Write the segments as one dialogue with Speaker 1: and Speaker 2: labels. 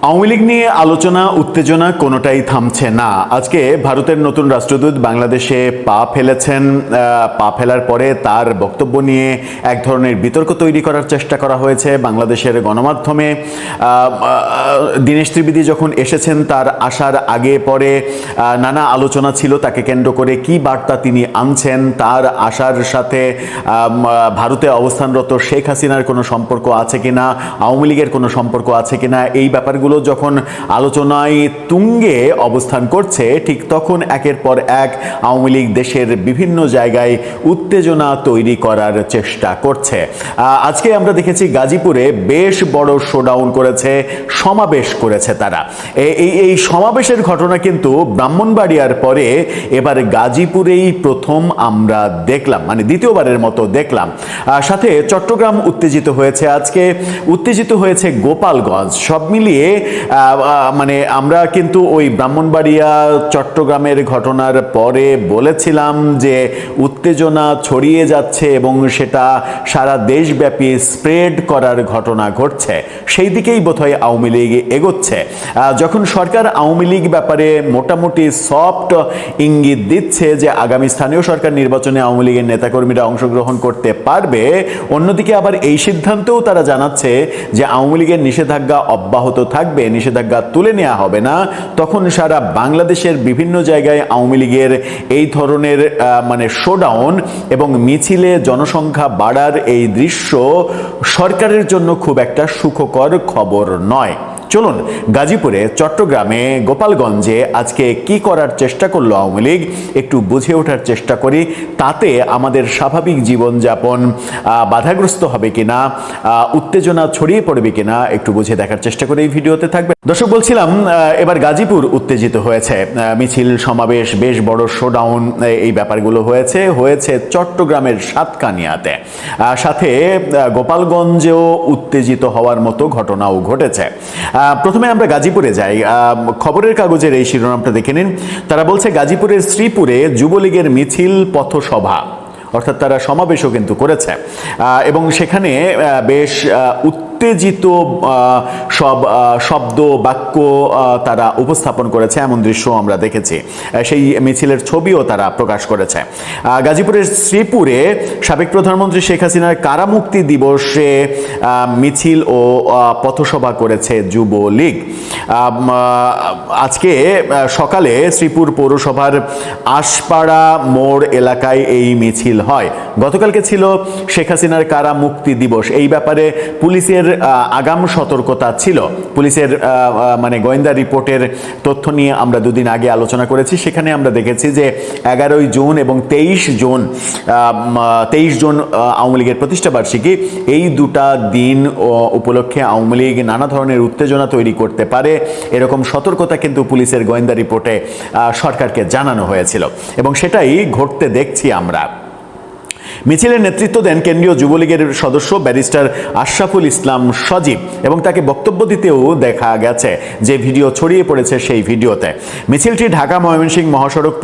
Speaker 1: আওয়ামী লীগ নিয়ে আলোচনা উত্তেজনা কোনোটাই থামছে না। আজকে ভারতের নতুন রাষ্ট্রদূত বাংলাদেশে পা ফেলেছেন। পা ফেলার পরে তার বক্তব্য নিয়ে এক ধরনের বিতর্ক তৈরি করার চেষ্টা করা হয়েছে বাংলাদেশের গণমাধ্যমে। দীনেশ ত্রিবেদী যখন এসেছেন তার আসার আগে পরে নানা আলোচনা ছিল তাকে কেন্দ্র করে, কি বার্তা তিনি আনছেন, তার আসার সাথে ভারতে অবস্থানরত শেখ হাসিনার কোনো সম্পর্ক আছে কিনা, আওয়ামী লীগের কোনো সম্পর্ক আছে কিনা, এই ব্যাপারগুলো যখন আলোচনায় তুঙ্গে অবস্থান করছে, ঠিক তখন একের পর এক আওয়ামী লীগ দেশের বিভিন্ন জায়গায় উত্তেজনা তৈরি করার চেষ্টা করছে। আজকে আমরা দেখেছি গাজীপুরে বেশ বড় শোডাউন করেছে, সমাবেশ করেছে তারা। এই সমাবেশের ঘটনা কিন্তু ব্রাহ্মণবাড়িয়ার পরে এবার গাজীপুরেই প্রথম আমরা দেখলাম, মানে দ্বিতীয়বারের মতো দেখলাম। সাথে চট্টগ্রাম উত্তেজিত হয়েছে, আজকে উত্তেজিত হয়েছে গোপালগঞ্জ। সব মিলিয়ে মানে আমরা কিন্তু ওই ব্রাহ্মণবাড়িয়া চট্টগ্রামের ঘটনার পরে বলেছিলাম যে উত্তেজনা ছড়িয়ে যাচ্ছে এবং সেটা সারা দেশব্যাপী স্প্রেড করার ঘটনা ঘটছে। সেই দিকেই বোধহয় আওয়ামী লীগ এগোচ্ছে। যখন সরকার আওয়ামী লীগ ব্যাপারে মোটামুটি সফট ইঙ্গিত দিচ্ছে যে আগামী স্থানীয় সরকার নির্বাচনে আওয়ামী লীগের নেতাকর্মীরা অংশগ্রহণ করতে পারবে, অন্যদিকে আবার এই সিদ্ধান্তেও তারা জানাচ্ছে যে আওয়ামী লীগের নিষেধাজ্ঞা অব্যাহত থাকবে, নিষেধাজ্ঞা তুলে নেওয়া হবে না, তখন সারা বাংলাদেশের বিভিন্ন জায়গায় আওয়ামী লীগের এই ধরনের মানে শোডাউন এবং মিছিলে জনসংখ্যা বাড়ার এই দৃশ্য সরকারের জন্য খুব একটা সুখকর খবর নয়। চলুন গাজীপুরে, চট্টগ্রামে, গোপালগঞ্জে আজকে কি করার চেষ্টা করলো আওয়ামী লীগ একটু বুঝে ওঠার চেষ্টা করি। তাতে আমাদের স্বাভাবিক জীবনযাপন বাধাগ্রস্ত হবে কিনা, উত্তেজনা ছড়িয়ে পড়বে কিনা একটু বুঝে দেখার চেষ্টা করে এই ভিডিওতে থাকবে। দর্শক, বলছিলাম এবার গাজীপুর উত্তেজিত হয়েছে, মিছিল সমাবেশ, বেশ বড় শোডাউন, এই ব্যাপারগুলো হয়েছে চট্টগ্রামের সাতকানিয়াতে। সাথে গোপালগঞ্জেও উত্তেজিত হওয়ার মতো ঘটনাও ঘটেছে। প্রথমে আমরা গাজীপুরে যাই। খবরের কাগজের এই শিরোনামটা দেখে নিন। তারা বলছে গাজীপুরের শ্রীপুরে যুবলীগের মিছিল পথসভা, অর্থাৎ তারা সমাবেশও কিন্তু করেছে এবং সেখানে বেশ উত্তেজিত সব শব্দ বাক্য তারা উপস্থাপন করেছে, এমন দৃশ্য আমরা দেখেছি। সেই মিছিলের ছবিও তারা প্রকাশ করেছে। গাজীপুরের শ্রীপুরে সাবেক প্রধানমন্ত্রী শেখ হাসিনার কারামুক্তি দিবসে মিছিল ও পথসভা করেছে যুবলীগ। আজকে সকালে শ্রীপুর পৌরসভার আশপাড়া মোড় এলাকায় এই মিছিল হয়। গতকালকে ছিল শেখ হাসিনার কারামুক্তি দিবস। এই ব্যাপারে পুলিশের আগাম সতর্কতা ছিল। পুলিশের মানে গোয়েন্দা রিপোর্টের তথ্য নিয়ে আমরা দুদিন আগে আলোচনা করেছি। সেখানে আমরা দেখেছি যে 11 জুন এবং 23 জুন আওয়ামী লীগের প্রতিষ্ঠাবার্ষিকী, এই দুটা দিন উপলক্ষে আওয়ামী লীগ নানা ধরনের উত্তেজনা তৈরি করতে পারে, এরকম সতর্কতা কিন্তু পুলিশের গোয়েন্দা রিপোর্টে সরকারকে জানানো হয়েছিল এবং সেটাই ঘটতে দেখছি আমরা। মিছিলের নেতৃত্ব দেন কেন্দ্রীয় যুবলীগের সদস্য ব্যারিস্টার আশরাফুল ইসলাম সজীব এবং তাকে বক্তব্য দিতেও দেখা গেছে, যে ভিডিও ছড়িয়ে পড়েছে সেই ভিডিওতে। মিছিলটি ঢাকা ময়মনসিংহ মহাসড়ক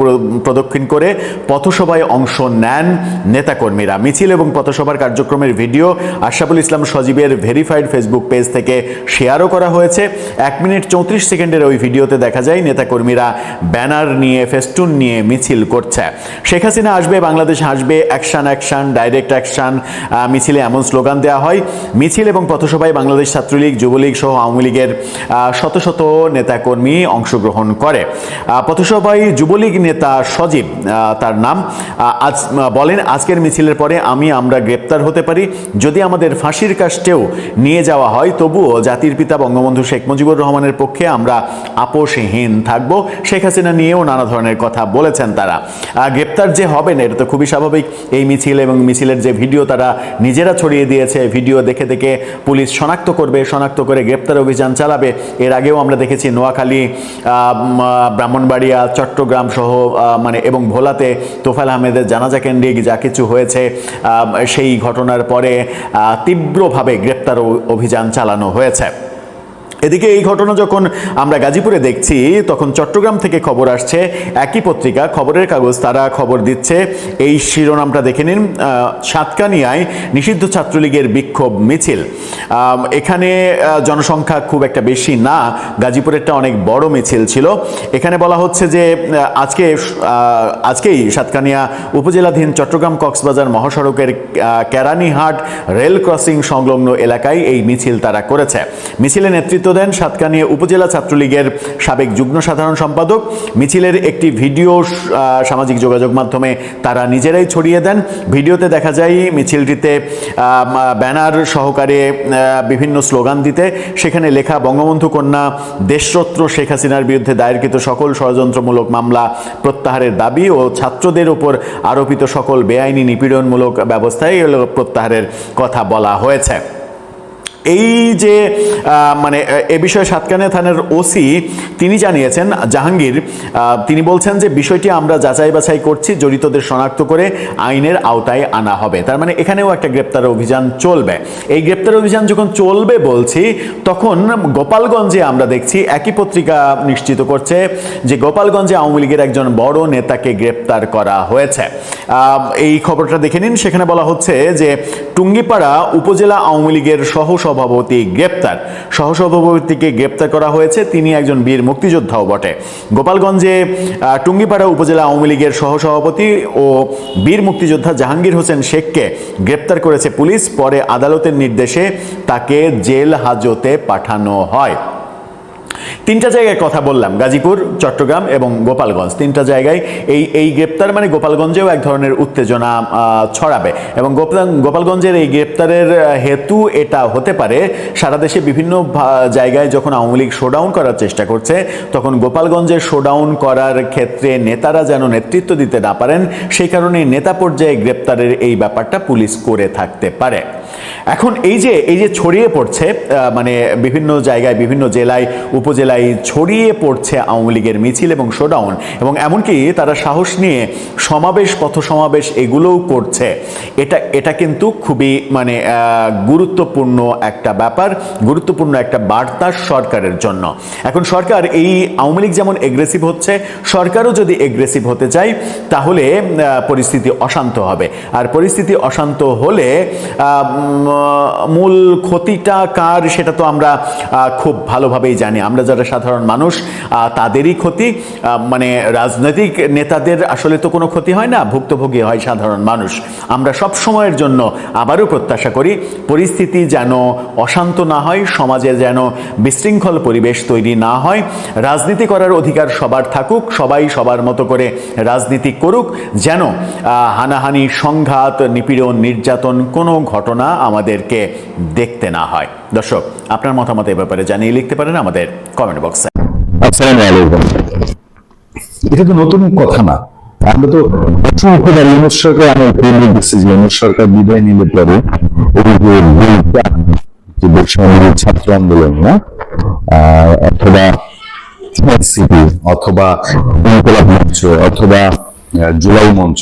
Speaker 1: প্রদক্ষিণ করে পথসভায় অংশ নেন নেতাকর্মীরা। মিছিল এবং পথসভার কার্যক্রমের ভিডিও আশরাফুল ইসলাম সজীবের ভেরিফাইড ফেসবুক পেজ থেকে শেয়ারও করা হয়েছে। 1 মিনিট 34 সেকেন্ডের ওই ভিডিওতে দেখা যায় নেতাকর্মীরা ব্যানার নিয়ে, ফেস্টুন নিয়ে মিছিল করছে। শেখ হাসিনা আসবে, বাংলাদেশ আসবে, অ্যাকশন অ্যাকশন, ডাইরেক্ট অ্যাকশন, মিছিলে এমন স্লোগান দেওয়া হয়। মিছিল এবং পথসভায় বাংলাদেশ ছাত্রলীগ, যুবলীগ সহ আওয়ামী লীগের শত শত নেতাকর্মী অংশগ্রহণ করে। পথসভায় যুবলীগ নেতা সজীব, তার নাম, আজ বলেন, আজকের মিছিলের পরে আমরা গ্রেপ্তার হতে পারি, যদি আমাদের ফাঁসির কাস্টেও নিয়ে যাওয়া হয় তবুও জাতির পিতা বঙ্গবন্ধু শেখ মুজিবুর রহমানের পক্ষে আমরা আপোষহীন থাকব। শেখ হাসিনা নিয়েও নানা ধরনের কথা বলেছেন তারা। গ্রেপ্তার যে হবেন এটা তো খুবই স্বাভাবিক। এই মিছিল এবং মিছিলের যে ভিডিও তারা নিজেরা ছড়িয়ে দিয়েছে, ভিডিও দেখে দেখে পুলিশ শনাক্ত করবে, শনাক্ত করে গ্রেপ্তার অভিযান চালাবে। এর আগেও আমরা দেখেছি নোয়াখালী, ব্রাহ্মণবাড়িয়া, চট্টগ্রাম সহ মানে এবং ভোলাতে তোফায়েল আহমেদের জানাজা কেন্দ্রিক যা কিছু হয়েছে, সেই ঘটনার পরে তীব্রভাবে গ্রেপ্তার অভিযান চালানো হয়েছে। এদিকে এই ঘটনা যখন আমরা গাজীপুরে দেখছি, তখন চট্টগ্রাম থেকে খবর আসছে, একই পত্রিকা খবরের কাগজ তারা খবর দিচ্ছে, এই শিরোনামটা দেখে নিন, সাতকানিয়ায় নিষিদ্ধ ছাত্রলীগের বিক্ষোভ মিছিল। এখানে জনসংখ্যা খুব একটা বেশি না, গাজীপুরেরটা অনেক বড় মিছিল ছিল। এখানে বলা হচ্ছে যে আজকেই সাতকানিয়া উপজেলাধীন চট্টগ্রাম কক্সবাজার মহাসড়কের কেরানীহাট রেল ক্রসিং সংলগ্ন এলাকায় এই মিছিল তারা করেছে। মিছিলে নেতৃত্ব দেন সাতকানিয়া উপজেলা ছাত্রলীগের সাবেক যুগ্ম সাধারণ সম্পাদক। মিছিলের একটি ভিডিও সামাজিক যোগাযোগ মাধ্যমে তারা নিজেরাই ছড়িয়ে দেন। ভিডিওতে দেখা যায় মিছিলটিতে ব্যানার সহকারে বিভিন্ন স্লোগান দিতে, সেখানে লেখা বঙ্গবন্ধু কন্যা দেশরত্ন শেখ হাসিনার বিরুদ্ধে দায়েরকৃত সকল ষড়যন্ত্রমূলক মামলা প্রত্যাহারের দাবি ও ছাত্রদের উপর আরোপিত সকল বেআইনি নিপীড়নমূলক ব্যবস্থায় প্রত্যাহারের কথা বলা হয়েছে। এই যে মানে এ বিষয়ে সাতকানিয়া থানার ওসি তিনি জানিয়েছেন, জাহাঙ্গীর, তিনি বলছেন যে বিষয়টি আমরা যাচাই বাছাই করছি, জড়িতদের শনাক্ত করে আইনের আওতায় আনা হবে। তার মানে এখানেও একটা গ্রেপ্তার অভিযান চলবে। এই গ্রেপ্তার অভিযান যখন চলবে বলছি, তখন গোপালগঞ্জে আমরা দেখছি একই পত্রিকা নিশ্চিত করছে যে গোপালগঞ্জে আওয়ামী লীগের একজন বড় নেতাকে গ্রেপ্তার করা হয়েছে। এই খবরটা দেখে নিন। সেখানে বলা হচ্ছে যে টুঙ্গিপাড়া উপজেলা আওয়ামী লীগের সহসভাপতি গ্রেপ্তার। সহসভাপতিকে গ্রেপ্তার করা হয়েছে, তিনি একজন বীর মুক্তিযোদ্ধাও বটে। গোপালগঞ্জে টুঙ্গিপাড়া উপজেলা আওয়ামী লীগের সহসভাপতি ও বীর মুক্তিযোদ্ধা জাহাঙ্গীর হোসেন শেখকে গ্রেপ্তার করেছে পুলিশ। পরে আদালতের নির্দেশে তাকে জেল হাজতে পাঠানো হয়। তিনটা জায়গায় কথা বললাম, গাজীপুর, চট্টগ্রাম এবং গোপালগঞ্জ, তিনটা জায়গায় এই গ্রেপ্তার মানে গোপালগঞ্জেও এক ধরনের উত্তেজনা ছড়াবে। এবং গোপালগঞ্জের এই গ্রেপ্তারের হেতু এটা হতে পারে, সারা দেশে বিভিন্ন জায়গায় যখন আওয়ামী লীগ শোডাউন করার চেষ্টা করছে, তখন গোপালগঞ্জে শোডাউন করার ক্ষেত্রে নেতারা যেন নেতৃত্ব দিতে না পারেন, সেই কারণে নেতা পর্যায়ে গ্রেপ্তারের এই ব্যাপারটা পুলিশ করে থাকতে পারে। এখন এই যে ছড়িয়ে পড়ছে, মানে বিভিন্ন জায়গায় বিভিন্ন জেলায় উপজেলায় ছড়িয়ে পড়ছে আওয়ামী লীগের মিছিল এবং শোডাউন, এবং এমনকি তারা সাহস নিয়ে সমাবেশ, পথ সমাবেশ এগুলোও করছে। এটা কিন্তু খুবই মানে গুরুত্বপূর্ণ একটা ব্যাপার, গুরুত্বপূর্ণ একটা বার্তা সরকারের জন্য। এখন সরকার এই আওয়ামী লীগ যেমন এগ্রেসিভ হচ্ছে, সরকারও যদি এগ্রেসিভ হতে চায় তাহলে পরিস্থিতি অশান্ত হবে। আর পরিস্থিতি অশান্ত হলে মূল ক্ষতিটা কার সেটা তো আমরা খুব ভালোভাবেই জানি। আমরা যারা সাধারণ মানুষ তাদেরই ক্ষতি, মানে রাজনৈতিক নেতাদের আসলে তো কোনো ক্ষতি হয় না, ভুক্তভোগী হয় সাধারণ মানুষ। আমরা সব সময়ের জন্য আবারও প্রত্যাশা করি পরিস্থিতি যেন অশান্ত না হয়, সমাজে যেন বিশৃঙ্খল পরিবেশ তৈরি না হয়। রাজনীতি করার অধিকার সবার থাকুক, সবাই সবার মতো করে রাজনীতি করুক, যেন হানাহানি, সংঘাত, নিপীড়ন, নির্যাতন কোনো ঘটনা আমাদেরকে দেখতে না হয়। দর্শক, আপনার মতামত এ ব্যাপারে জানিয়ে লিখতে পারেন আমাদের কমেন্ট বক্সে।
Speaker 2: আসসালামু আলাইকুম। এটা তো নতুন কথা না, আমরা তো সরকার সরকার বিদায় নিলে পরে ছাত্র আন্দোলন না, অথবা অথবা মঞ্চ অথবা জুলাই মঞ্চ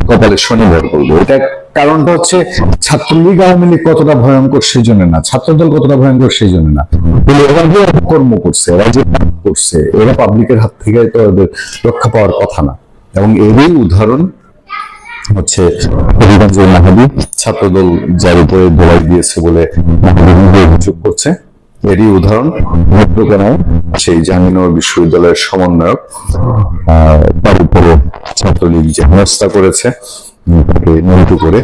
Speaker 2: কপালে শনিবার করবো। এটা কারণটা হচ্ছে ছাত্রলীগ আওয়ামী লীগ কতটা ভয়ঙ্কর সেই জন্য না, ছাত্রদল কতটা ভয়ঙ্কর সেই জন্য না, এরা যে কর্ম করছে, এরা যে করছে, এরা পাবলিকের হাত থেকে তো ওদের রক্ষা পাওয়ার কথা না। এবং এরই উদাহরণ হচ্ছে হবিগঞ্জের মাহাদি, ছাত্রদল যার উপরে দোলাই দিয়েছে বলে অভিযোগ করছে। এরই উদাহরণ মধ্যখানায় সেই জাহাঙ্গীরনগর বিশ্ববিদ্যালয়ের সমন্বয়ক, তার উপরে ছাত্রলীগ যে হেনস্থা করেছে তাকে নিহত করে।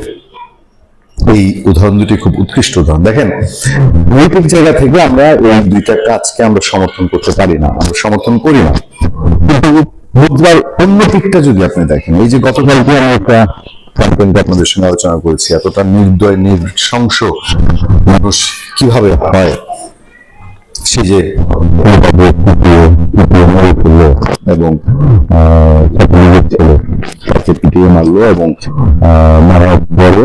Speaker 2: এই উদাহরণ দুটি খুব উৎকৃষ্ট উদাহরণ। দেখেন, নৈতিক জায়গা থেকে আমরা এই দুইটা কাজকে আমরা সমর্থন করতে পারি না, আমরা সমর্থন করি না। কিন্তু মুদ্রার অন্য দিকটা যদি আপনি দেখেন, এই যে গতকালকে আমি একটা কন্টেন্টে আপনাদের সঙ্গে আলোচনা করেছি, এতটা নির্দয় নৃশংস মানুষ কিভাবে হয়, সে যে এবং তাকে পিটিয়ে মারলো এবং মারার পরে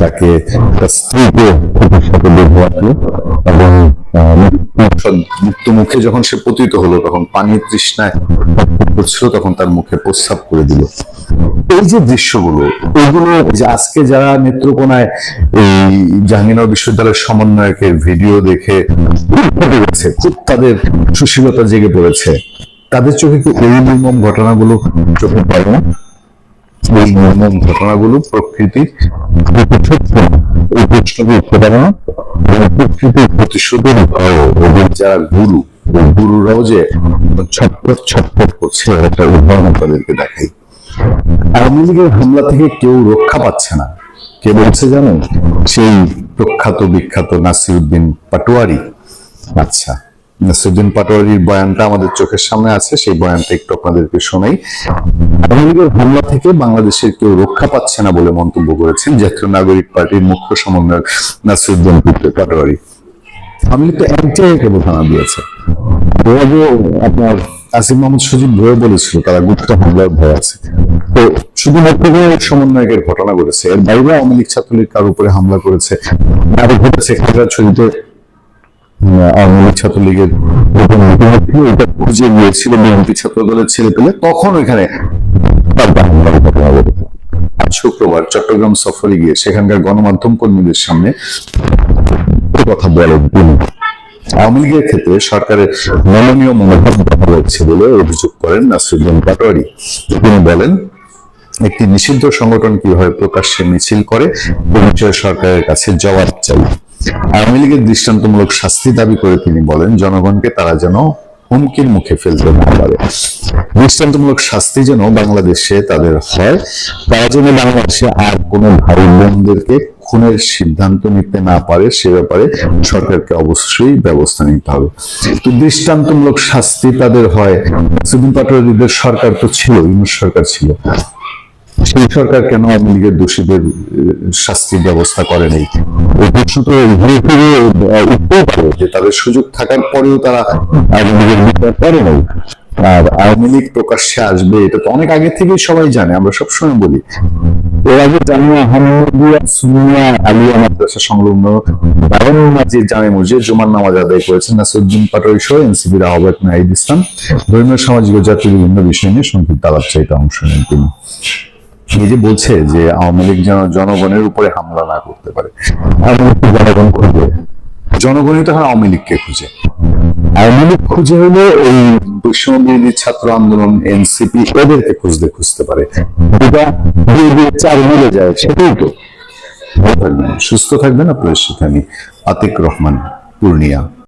Speaker 2: তাকে স্ত্রীকে সাথে বের হওয়ালো এবং ঔষধ মুক্ত মুখে যখন সে পতিত হলো, তখন পানির তৃষ্ণায় করছিল, তখন তার মুখে প্রস্রাব করে দিল। এই যে দৃশ্যগুলো, এগুলো যে আজকে যারা নেত্রকোনায় এই জাহাঙ্গীরনগর বিশ্ববিদ্যালয়ের সমন্বয়কের ভিডিও দেখে খুব তাদের সুশীলতা জেগে পড়েছে, তাদের চোখে কি এই নির্মম ঘটনাগুলো চোখে পড়ে না? এই নির্মম ঘটনাগুলো প্রকৃতির এই প্রশ্নকে উঠতে পারে না? প্রকৃতির প্রতিশোধের ভয় ওদের যারা গুরু, ওই গুরুরাও যে ছটপট ছটপট করছে, একটা উদাহরণ তাদেরকে দেখাই। আওয়ামী লীগের হামলা থেকে কেউ রক্ষা পাচ্ছে না। কে বলছে জানেন? সেই প্রখ্যাত বিখ্যাত নাসিরউদ্দিন পাটোয়ারি। আচ্ছা, নাসিরউদ্দিন পাটোয়ারির বয়ানটা আমাদের চোখের সামনে আছে, সেই বয়ানটা একটু আপনাদেরকে শোনাই। আওয়ামী লীগের হামলা থেকে বাংলাদেশের কেউ রক্ষা পাচ্ছে না বলে মন্তব্য করেছেন জাতীয় নাগরিক পার্টির মুখ্য সমন্বয়ক নাসিরউদ্দিন পাটোয়ারি। আওয়ামী লীগ তো এক জায়গায় কেবল হানা দিয়েছে। আপনার আসিফ মাহমুদ সজীব ভয়ে বলেছিল তারা গুপ্ত হামলার ভয় আছে। তো শুধুমাত্র সমন্বয়কের ঘটনা ঘটেছে, এর বাইরে আওয়ামী লীগ ছাত্রলীগ কার উপরে হামলা করেছে আরো ঘটেছে। খাগড়াছড়িতে আওয়ামী লীগ ছাত্রলীগের এটা খুঁজে গিয়েছিল বিএনপি ছাত্র দলের ছেলে পেলে, তখন ওইখানে হামলার ঘটনা ঘটেছে। আজ শুক্রবার চট্টগ্রাম সফরে গিয়ে সেখানকার গণমাধ্যম কর্মীদের সামনে কথা বলেন তিনি। আওয়ামী লীগের ক্ষেত্রে সরকারের নমনীয় মনোভাব দেখা যাচ্ছে বলে অভিযোগ করেন নাসিরউদ্দিন পাটোয়ারি। তিনি বলেন, একটি নিষিদ্ধ সংগঠন কিভাবে প্রকাশ্যে মিছিল করে এ বিষয়ে সরকারের কাছে জবাব চাই। আওয়ামী লীগের দৃষ্টান্তমূলক শাস্তি দাবি করে তিনি বলেন, জনগণকে তারা যেন হুমকির মুখে ফেলতে না পারে। দৃষ্টান্তমূলক শাস্তি যেন বাংলাদেশে তাদের হয়, তারা যেন বাংলাদেশে আর কোনো ভাই বোনদেরকে খুনের সিদ্ধান্ত নিতে না পারে, সে ব্যাপারে সরকারকে অবশ্যই ব্যবস্থা নিতে হবে। তো দৃষ্টান্তমূলক শাস্তি তাদের হয়, নাসিরউদ্দিন পাটোয়ারিদের সরকার তো ছিল, ইউনূস সরকার ছিল, সেই সরকার কেন আওয়ামী লীগের দোষীদের শাস্তির ব্যবস্থা করে নাই? এই প্রশ্ন তো উঠতেও পারে যে তাদের সুযোগ থাকার পরেও তারা আওয়ামী লীগের বিচার করে নাই। আর আওয়ামী লীগ প্রকাশ্যে আসবে এটা তো অনেক আগে থেকেই সবাই জানে, আমরা সবসময় বলি। এর আগে জামিয়া আহমদিয়া সুন্নিয়া আলিয়া মাদ্রাসা সংলগ্ন বারানুল মাজিদ জামে মসজিদ জুমার নামাজ আদায় করেছেন নাসিরউদ্দিন পাটোয়ারি সহ এনসিপির আহ্বায়ক নাহিদ ইসলাম। ধর্মীয়, সামাজিক ও জাতীয় বিভিন্ন বিষয় নিয়ে সংক্ষিপ্ত আলাপচারিতায় অংশ নেন তিনি। এই যে বলছে যে আওয়ামী লীগ যেন জনগণের উপরে হামলা না করতে পারে, জনগণ খুঁজে, জনগণই তো এখন আওয়ামী লীগকে খুঁজে। আওয়ামী লীগ খুঁজে হলে এই বৈষম্য বিরোধী ছাত্র আন্দোলন এনসিপি ওদেরকে খুঁজতে খুঁজতে পারে, যেটা 2-4 মিলে যায়। সেটাই তো। সুস্থ থাকবেন আপনাদের সাথে আমি আতিক রহমান, পূর্ণিয়া।